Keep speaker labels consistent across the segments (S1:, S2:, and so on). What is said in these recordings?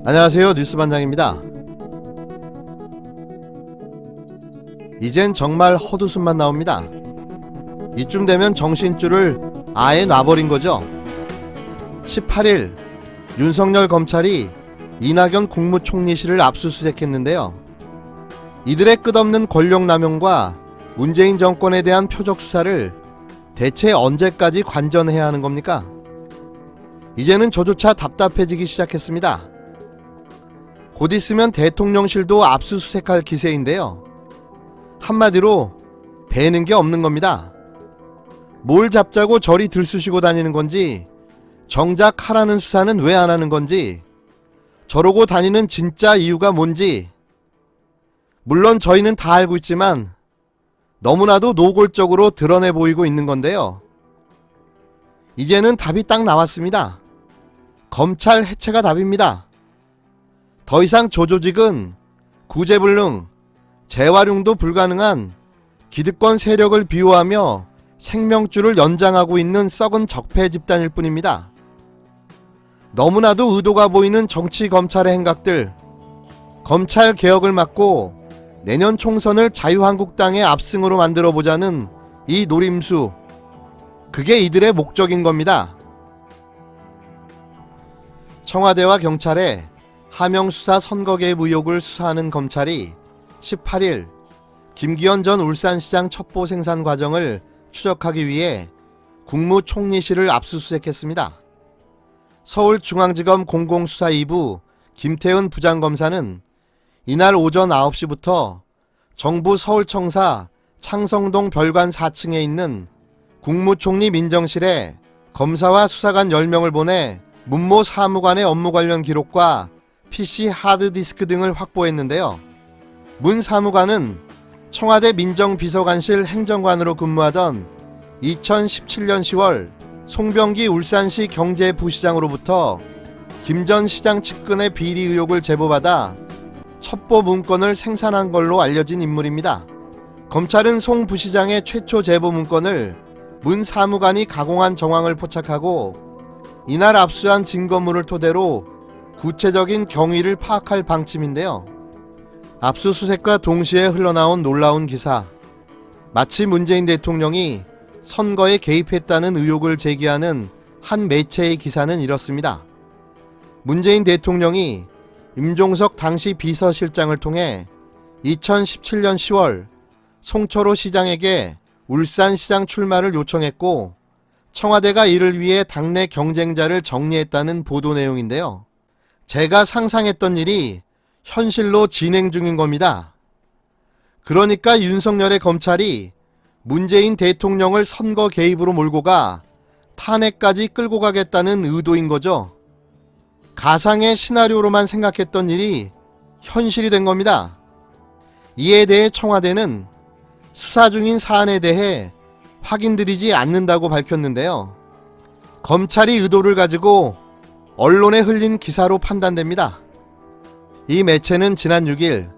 S1: 안녕하세요, 뉴스반장입니다. 이젠 정말 헛웃음만 나옵니다. 이쯤 되면 정신줄을 아예 놔버린 거죠. 18일 윤석열 검찰이 이낙연 국무총리실을 압수수색했는데요. 이들의 끝없는 권력남용과 문재인 정권에 대한 표적 수사를 대체 언제까지 관전해야 하는 겁니까? 이제는 저조차 답답해지기 시작했습니다. 곧 있으면 대통령실도 압수수색할 기세인데요. 한마디로 배는 게 없는 겁니다. 뭘 잡자고 저리 들쑤시고 다니는 건지, 정작 하라는 수사는 왜 안 하는 건지, 저러고 다니는 진짜 이유가 뭔지, 물론 저희는 다 알고 있지만 너무나도 노골적으로 드러내 보이고 있는 건데요. 이제는 답이 딱 나왔습니다. 검찰 해체가 답입니다. 더 이상 조조직은 구제불능, 재활용도 불가능한 기득권 세력을 비호하며 생명줄을 연장하고 있는 썩은 적폐 집단일 뿐입니다. 너무나도 의도가 보이는 정치 검찰의 행각들, 검찰 개혁을 막고 내년 총선을 자유한국당의 압승으로 만들어보자는 이 노림수, 그게 이들의 목적인 겁니다. 청와대와 경찰의 하명수사 선거 개입 의혹을 수사하는 검찰이 18일 김기현 전 울산시장 첩보 생산 과정을 추적하기 위해 국무총리실을 압수수색했습니다. 서울중앙지검 공공수사 2부 김태은 부장검사는 이날 오전 9시부터 정부 서울청사 창성동 별관 4층에 있는 국무총리 민정실에 검사와 수사관 10명을 보내 문모 사무관의 업무 관련 기록과 PC 하드디스크 등을 확보했는데요. 문 사무관은 청와대 민정비서관실 행정관으로 근무하던 2017년 10월 송병기 울산시 경제부시장으로부터 김 전 시장 측근의 비리 의혹을 제보받아 첩보 문건을 생산한 걸로 알려진 인물입니다. 검찰은 송 부시장의 최초 제보 문건을 문 사무관이 가공한 정황을 포착하고 이날 압수한 증거물을 토대로 구체적인 경위를 파악할 방침인데요. 압수수색과 동시에 흘러나온 놀라운 기사, 마치 문재인 대통령이 선거에 개입했다는 의혹을 제기하는 한 매체의 기사는 이렇습니다. 문재인 대통령이 임종석 당시 비서실장을 통해 2017년 10월 송철호 시장에게 울산시장 출마를 요청했고 청와대가 이를 위해 당내 경쟁자를 정리했다는 보도 내용인데요. 제가 상상했던 일이 현실로 진행 중인 겁니다. 그러니까 윤석열의 검찰이 문재인 대통령을 선거 개입으로 몰고 가 탄핵까지 끌고 가겠다는 의도인 거죠. 가상의 시나리오로만 생각했던 일이 현실이 된 겁니다. 이에 대해 청와대는 수사 중인 사안에 대해 확인드리지 않는다고 밝혔는데요. 검찰이 의도를 가지고 언론에 흘린 기사로 판단됩니다. 이 매체는 지난 6일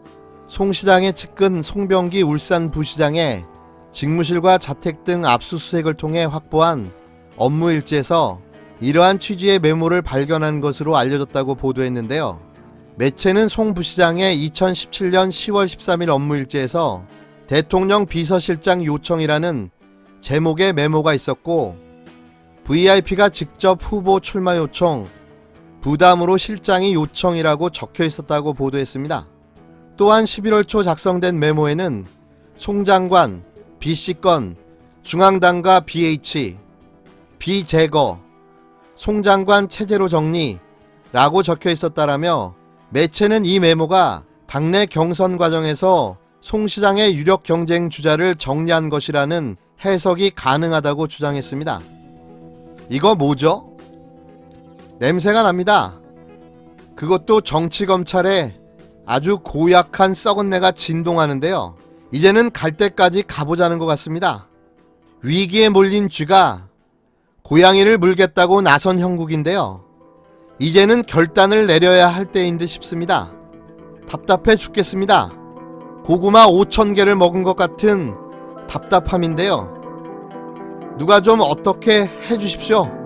S1: 송 시장의 측근 송병기 울산 부시장의 직무실과 자택 등 압수수색을 통해 확보한 업무 일지에서 이러한 취지의 메모를 발견한 것으로 알려졌다고 보도했는데요. 매체는 송 부시장의 2017년 10월 13일 업무 일지에서 대통령 비서실장 요청이라는 제목의 메모가 있었고 VIP가 직접 후보 출마 요청, 부담으로 실장이 요청이라고 적혀 있었다고 보도했습니다. 또한 11월 초 작성된 메모에는 송 장관, B씨건, 중앙당과 BH, 비제거, 송 장관 체제로 정리라고 적혀 있었다라며 매체는 이 메모가 당내 경선 과정에서 송 시장의 유력 경쟁 주자를 정리한 것이라는 해석이 가능하다고 주장했습니다. 이거 뭐죠? 냄새가 납니다. 그것도 정치검찰에 아주 고약한 썩은 내가 진동하는데요. 이제는 갈 때까지 가보자는 것 같습니다. 위기에 몰린 쥐가 고양이를 물겠다고 나선 형국인데요. 이제는 결단을 내려야 할 때인 듯 싶습니다. 답답해 죽겠습니다. 고구마 5,000개를 먹은 것 같은 답답함인데요. 누가 좀 어떻게 해주십시오.